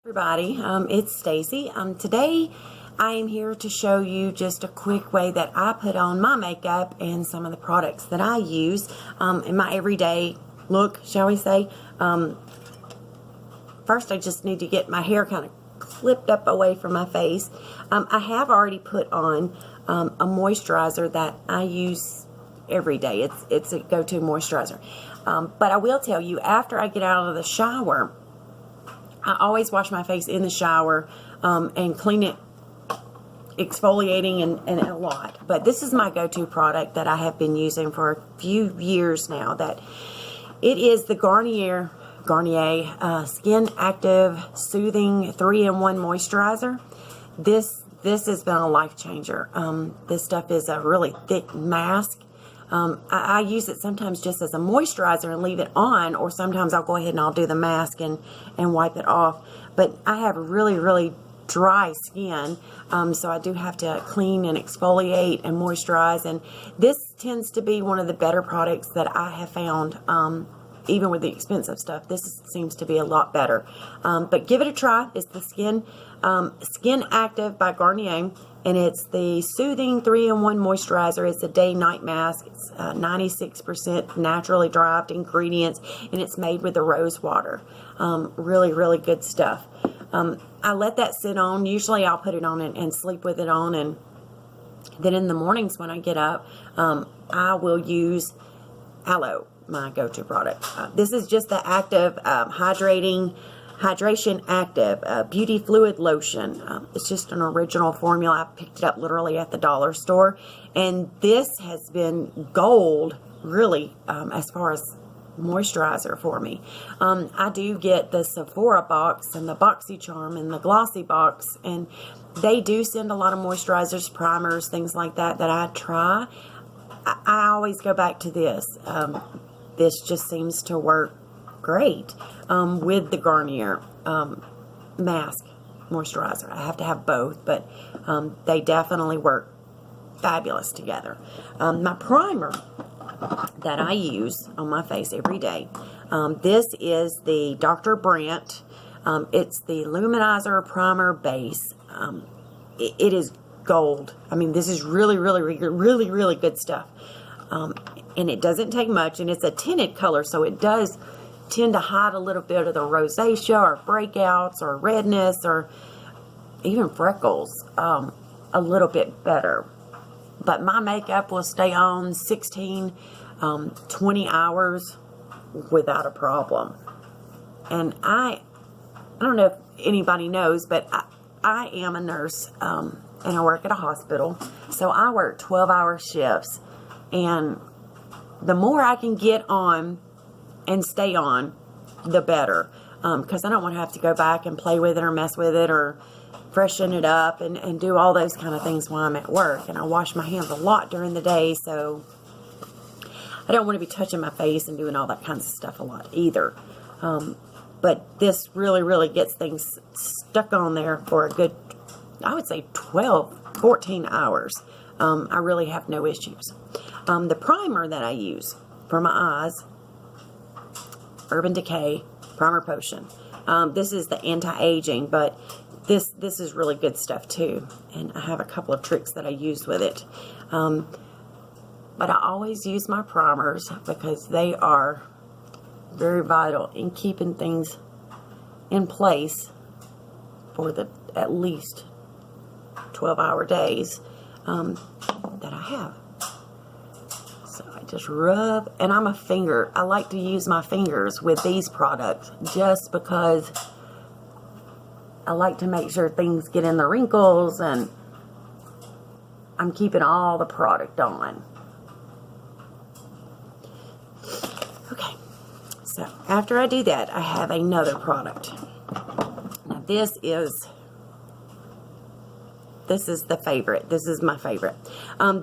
Everybody, it's Stacy. Today I am here to show you just a quick way that I put on my makeup and some of the products that I use in my everyday look, shall we say. First, I just need to get my hair kind of clipped up away from my face. I have already put on a moisturizer that I use every day. It's a go-to moisturizer. But I will tell you, after I get out of the shower, I always wash my face in the shower and clean it, exfoliating and a lot. But this is my go-to product that I have been using for a few years now. That it is the Garnier Skin Active Soothing 3-in-1 Moisturizer. This has been a life changer. This stuff is a really thick mask. I use it sometimes just as a moisturizer and leave it on, or sometimes I'll go ahead and I'll do the mask and wipe it off. But I have really dry skin, so I do have to clean and exfoliate and moisturize, and this tends to be one of the better products that I have found. Even with the expensive stuff, this seems to be a lot better. But give it a try. It's the Skin Active by Garnier, and it's the Soothing 3-in-1 Moisturizer. It's a day-night mask. It's 96% naturally derived ingredients, and it's made with the rose water. Really good stuff. I let that sit on. Usually I'll put it on and sleep with it on, and then in the mornings when I get up, I will use Aloe, my go-to product. This is just the active Hydration Active Beauty Fluid Lotion. It's just an original formula. I picked it up literally at the dollar store, and this has been gold, really, as far as moisturizer for me. I do get the Sephora box and the BoxyCharm and the Glossy box, and they do send a lot of moisturizers, primers, things like that I try. I always go back to this. This just seems to work great with the Garnier mask moisturizer. I have to have both, but they definitely work fabulous together. My primer that I use on my face every day, this is the Dr. Brandt. It's the Luminizer Primer Base. It is gold. I mean, this is really good stuff. And it doesn't take much, and it's a tinted color, so it does tend to hide a little bit of the rosacea or breakouts or redness or even freckles a little bit better. But my makeup will stay on 16, 20 hours without a problem. And I don't know if anybody knows, but I am a nurse, and I work at a hospital, so I work 12-hour shifts. And the more I can get on and stay on, the better. Because I don't want to have to go back and play with it or mess with it or freshen it up and do all those kind of things while I'm at work. And I wash my hands a lot during the day, so I don't want to be touching my face and doing all that kind of stuff a lot either. But this really gets things stuck on there for a good, I would say 12, 14 hours. I really have no issues. The primer that I use for my eyes, Urban Decay Primer Potion. This is the anti-aging, but this is really good stuff too. And I have a couple of tricks that I use with it. But I always use my primers because they are very vital in keeping things in place for the at least 12-hour days that I have. So I just rub, and I like to use my fingers with these products just because I like to make sure things get in the wrinkles and I'm keeping all the product on. Okay, so after I do that, I have another product. Now this is the favorite. This is my favorite.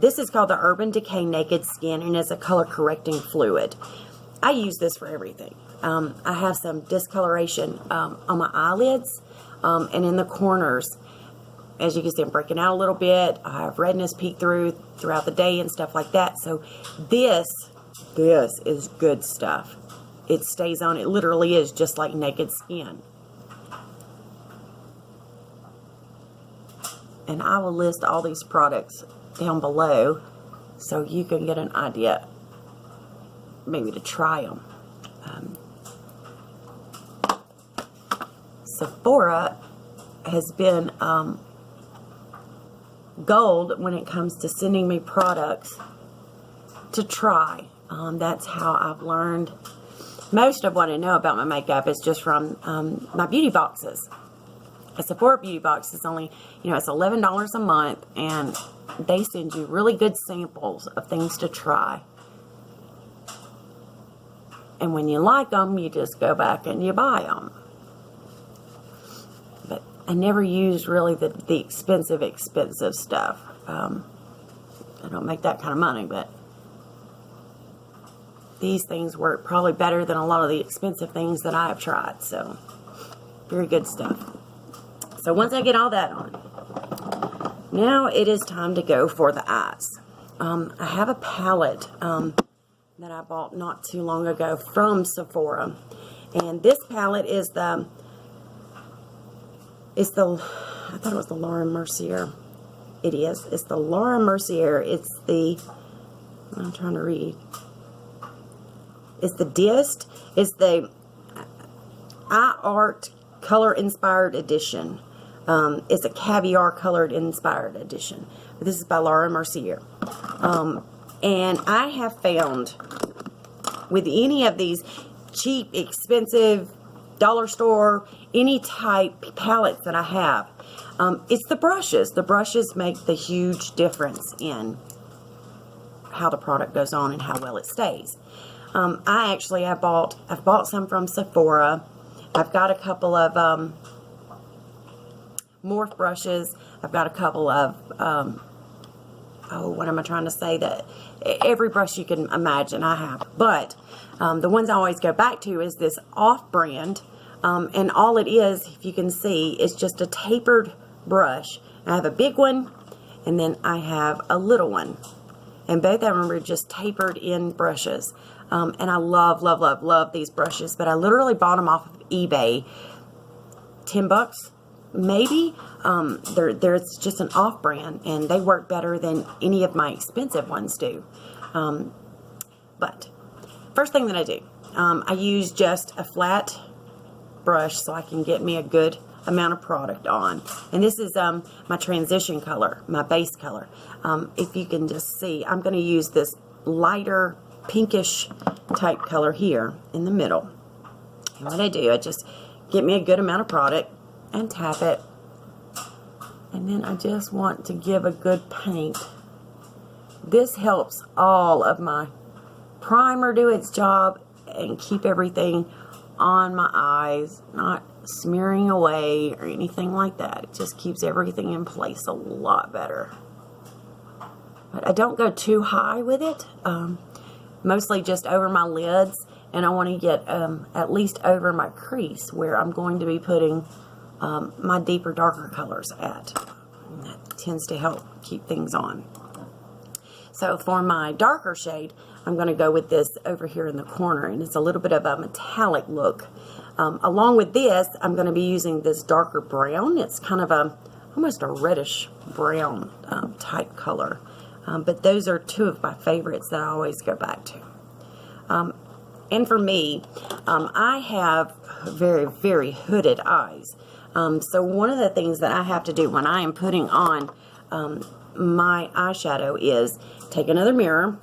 This is called the Urban Decay Naked Skin, and it's a color correcting fluid. I use this for everything. I have some discoloration on my eyelids and in the corners. As you can see, I'm breaking out a little bit. I have redness peek throughout the day and stuff like that. So this is good stuff. It stays on. It literally is just like naked skin. And I will list all these products down below so you can get an idea, maybe to try them. Sephora has been gold when it comes to sending me products to try. That's how I've learned most of what I know about my makeup is just from my beauty boxes. A Sephora beauty box is only, it's $11 a month, and they send you really good samples of things to try. And when you like them, you just go back and you buy them. But I never use really the expensive stuff. I don't make that kind of money, but these things work probably better than a lot of the expensive things that I have tried. So, very good stuff. So once I get all that on, now it is time to go for the eyes. I have a palette that I bought not too long ago from Sephora. And this palette is I thought it was the Laura Mercier. It is. It's the Laura Mercier. It's I'm trying to read. It's the Dist. It's the iArt Color Inspired Edition. It's a caviar colored inspired edition. This is by Laura Mercier. And I have found with any of these cheap, expensive, dollar store, any type palettes that I have, it's the brushes. The brushes make the huge difference in how the product goes on and how well it stays. I've bought some from Sephora. I've got a couple of Morphe brushes. I've got a couple of, what am I trying to say? That every brush you can imagine I have. But the ones I always go back to is this off-brand. And all it is, if you can see, is just a tapered brush. I have a big one, and then I have a little one. And both of them are just tapered in brushes. And I love, love, love, love these brushes. But I literally bought them off of eBay. $10. Maybe. There's just an off-brand, and they work better than any of my expensive ones do. But first thing that I do, I use just a flat brush so I can get me a good amount of product on. And this is my transition color, my base color. If you can just see, I'm going to use this lighter pinkish type color here in the middle. And what I do, I just get me a good amount of product and tap it, and then I just want to give a good paint. This helps all of my primer do its job and keep everything on my eyes, not smearing away or anything like that. It just keeps everything in place a lot better. But I don't go too high with it, mostly just over my lids, and I want to get at least over my crease where I'm going to be putting my deeper, darker colors at. And that tends to help keep things on. So for my darker shade, I'm going to go with this over here in the corner, and it's a little bit of a metallic look. Along with this, I'm going to be using this darker brown. It's kind of almost a reddish brown type color. But those are two of my favorites that I always go back to. And for me, I have very, very hooded eyes. So one of the things that I have to do when I am putting on my eyeshadow is take another mirror,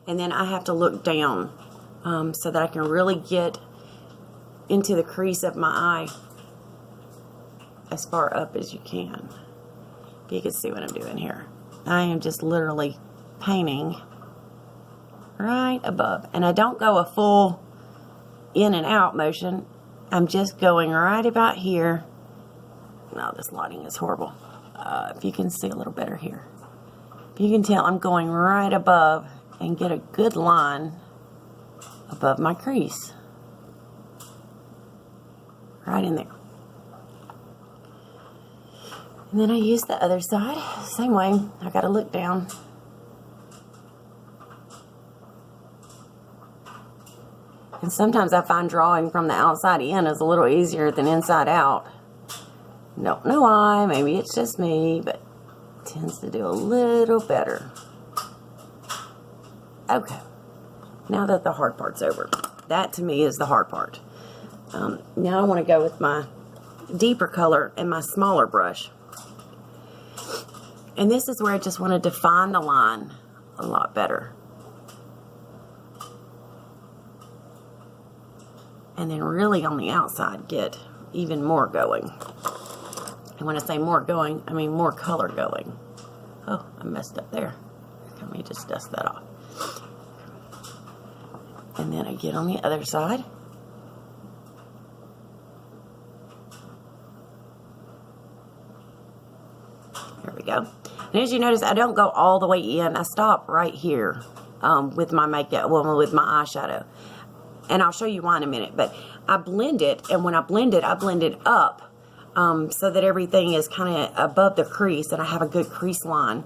and then I have to look down so that I can really get into the crease of my eye as far up as you can. If you can see what I'm doing here. I am just literally painting right above. And I don't go a full in and out motion. I'm just going right about here. No, this lighting is horrible. If you can see a little better here. If you can tell, I'm going right above and get a good line above my crease. Right in there. And then I use the other side. Same way. I got to look down. And sometimes I find drawing from the outside in is a little easier than inside out. Don't know why, maybe it's just me, but it tends to do a little better. Okay, now that the hard part's over, that to me is the hard part. Now I want to go with my deeper color and my smaller brush. And this is where I just want to define the line a lot better. And then really on the outside get even more going. And when I say more going, I mean more color going. Oh, I messed up there. Let me just dust that off. And then I get on the other side. There we go. And as you notice, I don't go all the way in. I stop right here with my makeup, well, with my eyeshadow. And I'll show you why in a minute. But I blend it, and when I blend it up so that everything is kind of above the crease, and I have a good crease line.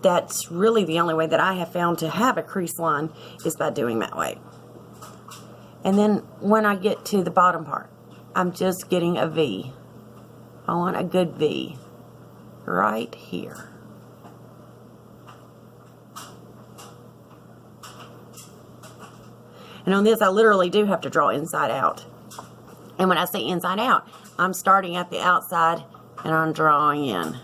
That's really the only way that I have found to have a crease line is by doing that way. And then when I get to the bottom part, I'm just getting a V. I want a good V right here. And on this, I literally do have to draw inside out. And when I say inside out, I'm starting at the outside and I'm drawing in.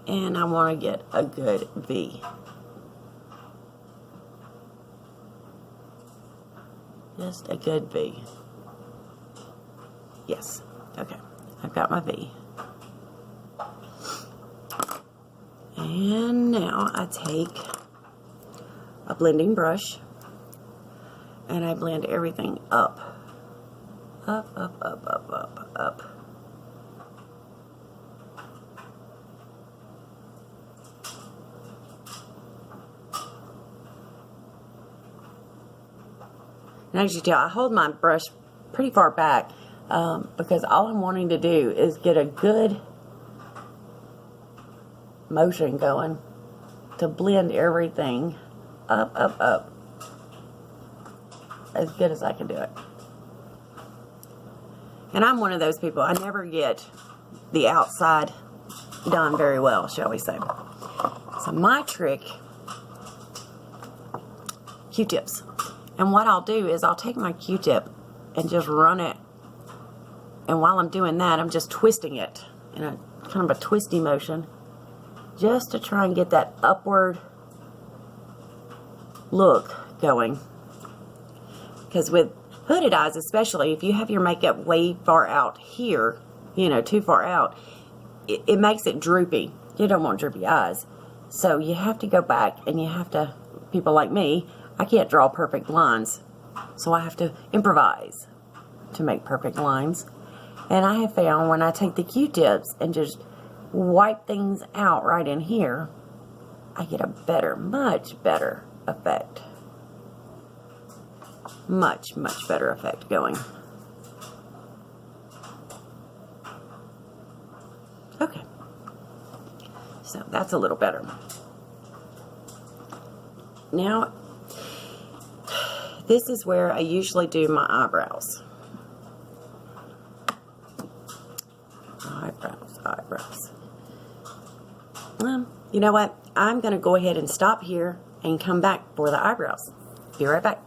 And I want to get a good V. Just a good V. Yes. Okay. I've got my V. And now I take a blending brush and I blend everything up. Up, up, up, up, up, up. And as you tell, I hold my brush pretty far back because all I'm wanting to do is get a good motion going to blend everything up, up, up as good as I can do it. And I'm one of those people, I never get the outside done very well, shall we say. So my trick, Q-tips. And what I'll do is I'll take my Q-tip and just run it. And while I'm doing that, I'm just twisting it in a kind of a twisty motion just to try and get that upward look going. Because with hooded eyes, especially if you have your makeup way far out here, you know, too far out, it makes it droopy. You don't want droopy eyes. So you have to go back and you have to, people like me, I can't draw perfect lines. So I have to improvise to make perfect lines. And I have found when I take the Q-tips and just wipe things out right in here, I get a better, much better effect. Much, much better effect going. Okay. So that's a little better. Now, this is where I usually do my eyebrows. Eyebrows. You know what? I'm going to go ahead and stop here and come back for the eyebrows. Be right back.